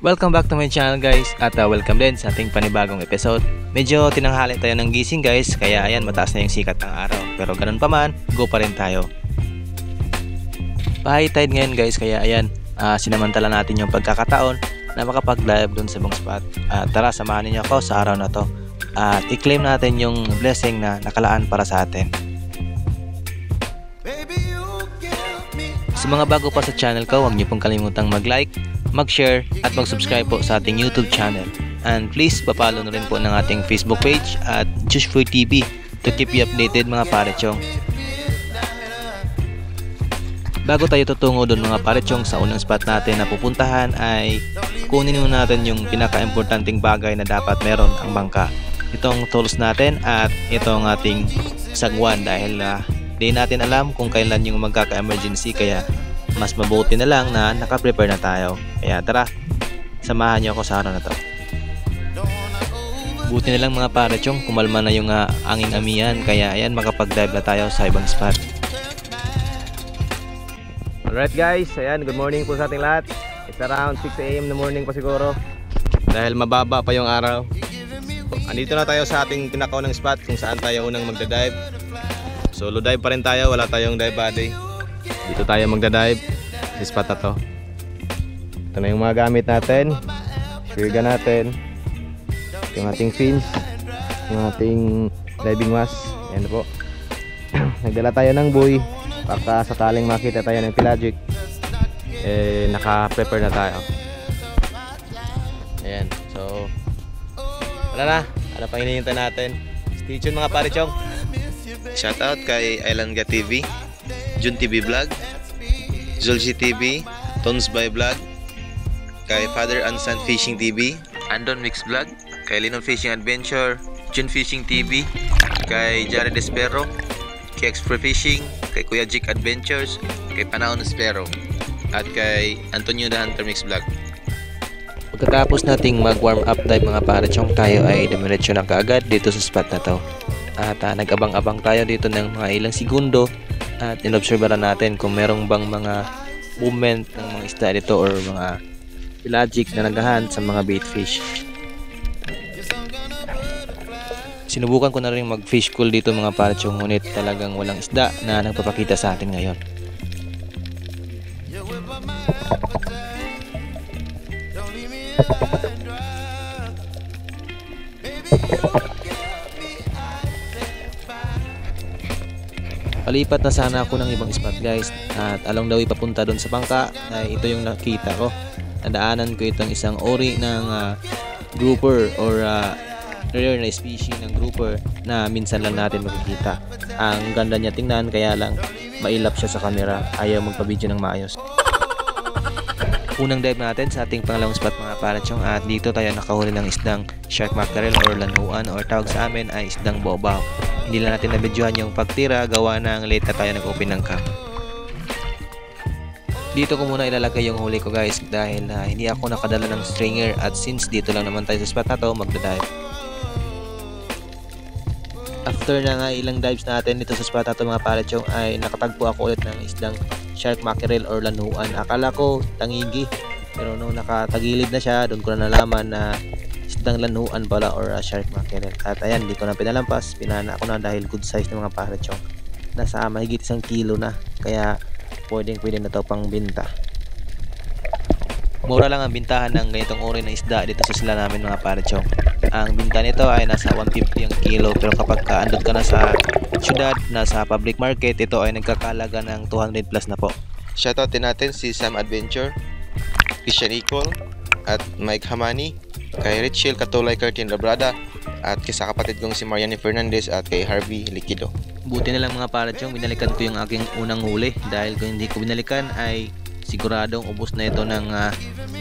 Welcome back to my channel guys at welcome din sa ating panibagong episode. Medyo tinanghali tayo ng gising guys, kaya ayan mataas na yung sikat ng araw. Pero ganun pa man, go pa rin tayo. High tide ngayon guys, kaya ayan sinamantala natin yung pagkakataon na makapag-live dun sa ibang spot. Tara, samahan niyo ako sa araw na to at i-claim natin yung blessing na nakalaan para sa atin. Sa mga bago pa sa channel ko, huwag niyo pong kalimutang mag-like, mag-share at mag-subscribe po sa ating YouTube channel. And please, papalo na rin po ng ating Facebook page at Jushfoy TV to keep you updated mga parechong. Bago tayo tutungo doon mga parechong sa unang spot natin na pupuntahan ay kunin muna natin yung pinaka-importanting bagay na dapat meron ang bangka. Itong tools natin at itong ating sagwan dahil di natin alam kung kailan yung magkaka-emergency, kaya mas mabuti na lang na naka-prepare na tayo. Kaya tara, samahan niyo ako sa araw na to. Buti na lang mga parechong, kumalma na yung anging amihan, kaya ayan makapag-dive na tayo sa ibang spot. Alright guys, ayan, good morning po sa ating lahat. It's around 6 AM in the morning pa siguro dahil mababa pa yung araw. Andito na tayo sa ating pinakaunang spot kung saan tayo unang magda-dive. Solo dive pa rin tayo, wala tayong dive buddy. Dito tayo magda-dive sa spot na to. Ito na yung mga gamit natin, shirga natin, yung ating fins, yung ating diving mask. Ayan po. Nagdala tayo ng buoy baka sakaling makita tayo ng pelagic, naka-prepare na tayo. Ayan, so wala na, ano pang hinihintay natin? Stay tuned mga parechong. Shoutout kay Island Ga TV, Jun TV Vlog, Zulji TV, Tons by Vlog, kay Father and Son Fishing TV, Andon Mix Vlog, kay Linon Fishing Adventure, Jun Fishing TV, kay Jared Espero, kay Explore Fishing, kay Kuya Jik Adventures, kay Panahon Espero, at kay Antonio the Hunter Mix Vlog. Pagkatapos nating mag-warm up dive mga parechong, tayo ay dumiretso na kaagad dito sa spot na to. At nag-abang-abang tayo dito ng mga ilang segundo at inobserbahan natin kung merong bang mga movement ng mga isda dito or mga pelagic na naghahan sa mga bait fish. Sinubukan ko na rin mag-fish school dito mga parechong, ngunit talagang walang isda na nagpapakita sa atin ngayon. Palipat na sana ako ng ibang spot guys at along the way papunta doon sa bangka ay ito yung nakita ko. Nadaanan ko itong isang ori ng grouper or rare na species ng grouper na minsan lang natin makikita. Ang ganda niya tingnan, kaya lang mailap siya sa camera, ayaw magpa-video ng maayos. Unang dive natin sa ating pangalawang spot mga parechong at dito tayo nakahuli ng isdang shark mackerel or lanhuan or tawag sa amin ay isdang bobaw. Hindi lang natin na-videohan yung pagtira gawa ng late na tayo nag-open ng cam. Dito ko muna ilalagay yung huli ko guys dahil hindi ako nakadala ng stringer at since dito lang naman tayo sa spot na to magda-dive. After na nga ilang dives natin dito sa spot na to mga parechong ay nakatagpo ako ulit ng isdang shark mackerel or lanhuan. Akala ko tangigi, pero nung nakatagilid na siya doon ko na nalaman na isdang lanhuan pala or shark mackerel. At ayan, di ko na pinalampas, pinana ko na dahil good size ng mga parechong. Nasa mahigit 1 kilo na, kaya pwede na to pang binta. Mura lang ang bintahan ng ganitong uri ng isda dito sa sila namin mga parechong. Ang binta nito ay nasa 150 ang kilo, pero kapag andun ka na sa syudad, nasa public market, ito ay nagkakalaga ng 200 plus na po. Shoutout din natin si Sam Adventure, Christian Equal, at Mike Hamani, kay Richel Katulay Curtin Labrada, at kay sa kapatid kong si Mariani Fernandez at kay Harvey Liquido. Buti na lang mga parechong, binalikan ko yung aking unang huli dahil kung hindi ko binalikan ay siguradong ubos na ito ng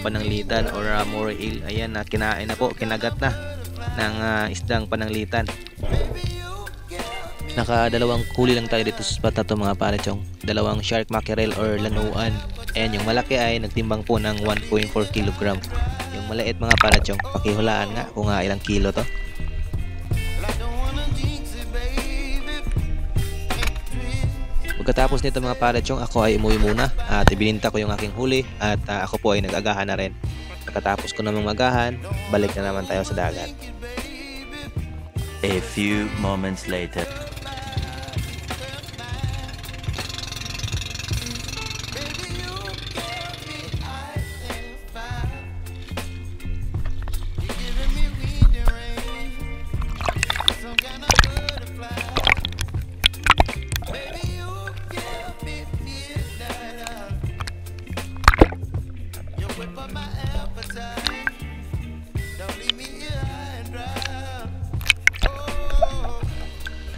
pananglitan or moray eel. Ayan, kinain na po, kinagat na ng isdang pananglitan. Nakadalawang huli lang tayo dito sa spot na to mga parechong, dalawang shark mackerel or lanhuan. Ayan, yung malaki ay nagtimbang po ng 1.4 kg. Yung maliit mga parechong, pakihulaan nga kung ilang kilo to. Pagkatapos nito mga parechong, ako ay umuwi muna at ibininta ko yung aking huli at ako po ay nag-agahan na rin. Pagkatapos ko namang magahan, balik na naman tayo sa dagat. A few moments later.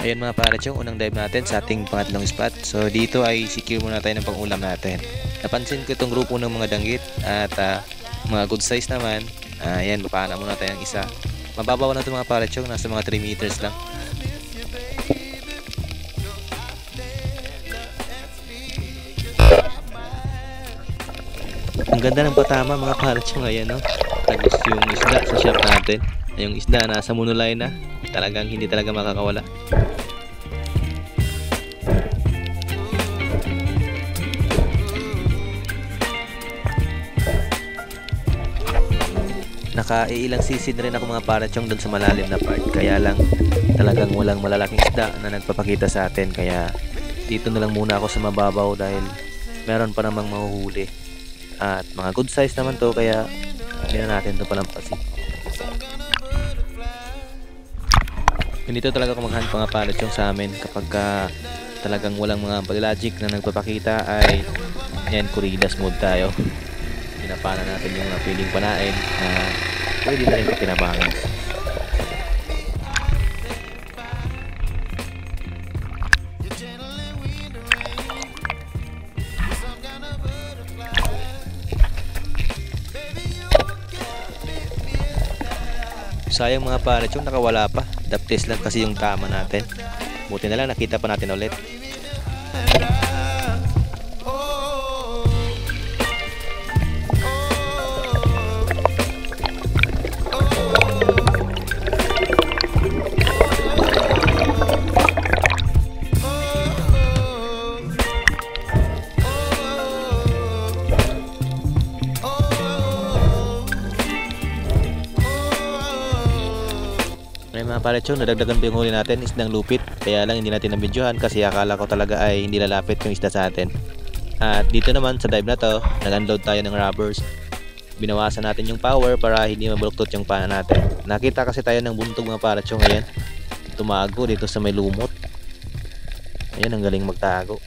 Ayan mga pare, yung unang dive natin sa ating pangatlong spot. So dito ay secure muna tayo ng pangulam natin. Napansin ko itong grupo ng mga danggit at mga good size naman. Ayan, papana muna tayo ng isa. Mababaw na ito mga pare, yung nasa mga 3 meters lang. Ang ganda ng patama mga pare, yung ayan, no? Tagos yung isda sa shop natin. Yung isda nasa munulay na. Talagang hindi talaga makakawala. Nakaiilang sisid rin ako mga parachong doon sa malalim na part. Kaya lang talagang walang malalaking isda na nagpapakita sa atin. Kaya dito na lang muna ako sa mababaw dahil meron pa namang mahuhuli. At mga good size naman to kaya hindi na natin ito palampasin. Ganito talaga ako maghanap mga parachong sa amin kapag talagang walang mga logic na nagpapakita ay yan, kuridas mode tayo. Pinapana natin yung piling panain na pwede na rin kapinabangan. Sayang mga parachong nakawala pa. Daptis lang kasi yung tama natin. Buti na lang nakita pa natin ulit. Mga parachong, nadagdagan pa yung huli natin, isdang lupit. Kaya lang hindi natin nabidyohan kasi akala ko talaga ay hindi lalapit yung isda sa atin. At dito naman sa dive na to, nag-unload tayo ng rubbers. Binawasan natin yung power para hindi mabuloktot yung pana natin. Nakita kasi tayo ng buntog mga parachong. Ayan, tumago dito sa may lumot. Ayan, ang galing magtago.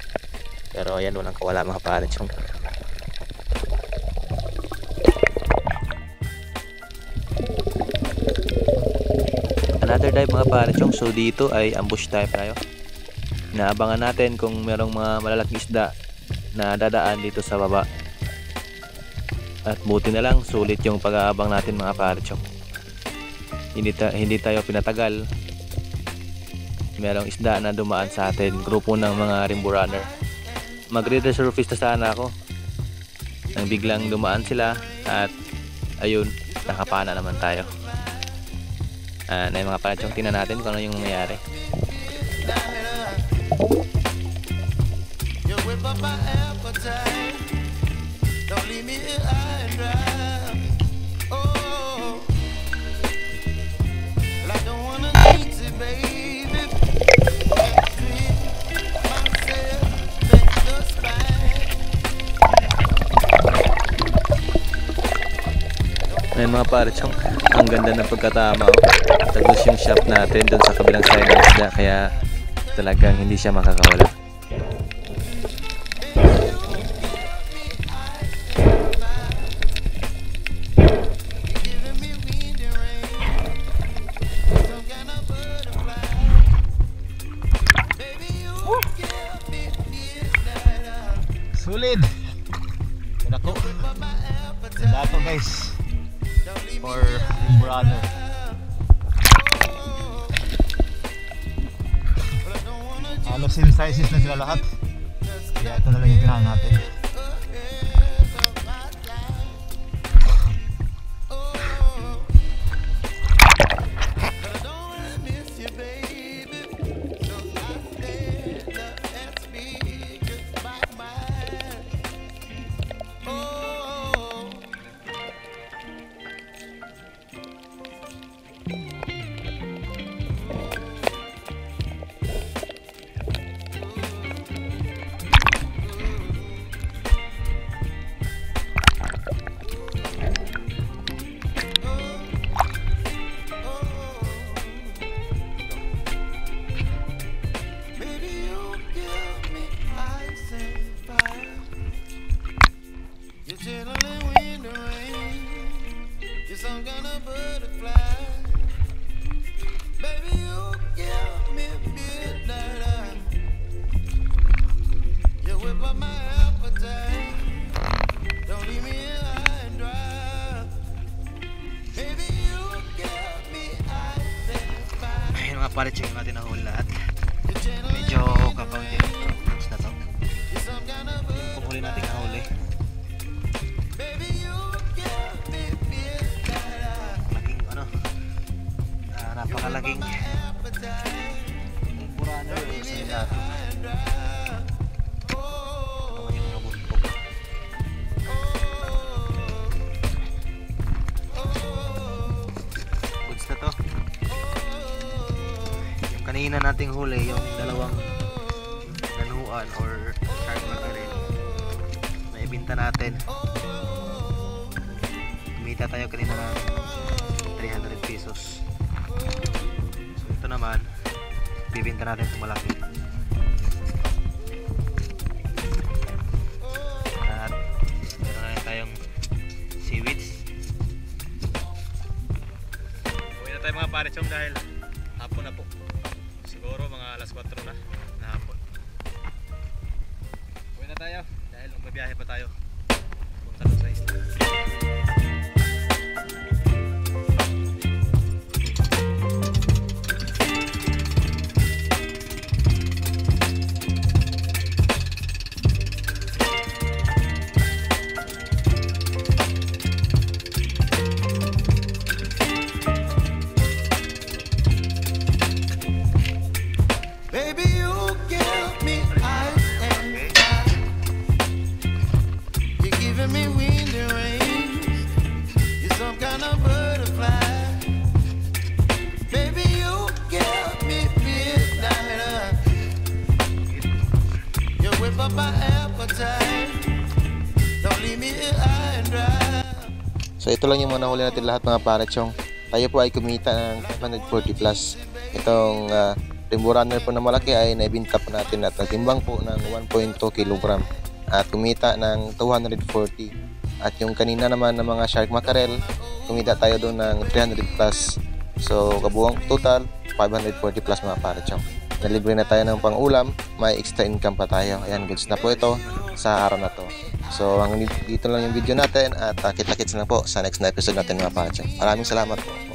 Pero ayan, walang kawala mga parachong. Another dive mga parachong. So dito ay ambush dive tayo. Inaabangan natin kung merong mga malalaking isda na dadaan dito sa baba. At buti na lang sulit yung pag-aabang natin mga parachong. Hindi tayo pinatagal. Merong isda na dumaan sa atin, grupo ng mga rainbow runner. Magre-resurface na sana ako nang biglang dumaan sila at ayun, nakapana naman tayo. Na yung mga parachong, tingnan natin kung ano yung nangyayari. Ayun mga parachong, ang ganda ng pagkatama. Tagos yung shop natin doon sa kabilang side ng isda, kaya talagang hindi siya makakawala. Sulit. Ako. Dato guys. For brother. Halos same sizes na sila lahat. Kaya ito na lang yung pinahan natin. some kind of butterfly. Baby, you give me midnight. You whip up my appetite. Don't leave me here high and dry. Baby, you give me ice and fire. Ayun mga pare, check natin ang hole lahat. Medyo kakaunti yung problems na to. Yung panghuli natin ang huli. Baby, you give me midnight. Malaking ano, napakalaking burano yung sa lahat. Naman yung mga buntok. Goods na to. Yung kanina nating huli, yung dalawang lanuan or shark mackerel na ibinta natin. Kumita tayo kanina ng 300 pesos. So ito naman, bibinta natin ito malaki. At meron na rin tayong seaweeds. Uwi na tayo mga pare chong dahil hapon na po. Siguro mga alas 4 na hapon. Uwi na tayo dahil magbabiyahe pa tayo. Punta doon sa isla. Baby, you give me ice and fire. You're giving me wind and rain. You're some kind of butterfly. Baby, you give me midnight. You whip up my appetite. Don't leave me here high and dry. So ito lang yung mga nahuli natin lahat mga parachong. Tayo po ay kumita ng 540 plus. Itong Rainbow Runner po na malaki ay naibinta po natin at natimbang po ng 1.2 kg at kumita ng 240. At yung kanina naman ng mga shark mackerel, kumita tayo doon ng 300 plus. So kabuang total 540 plus mga parachong. Nalibre na tayo ng pang-ulam, may extra income pa tayo. Ayan, goods na po ito sa araw na to. So hanggang dito lang yung video natin at kita-kits na po sa next na episode natin mga parachong. Maraming salamat po.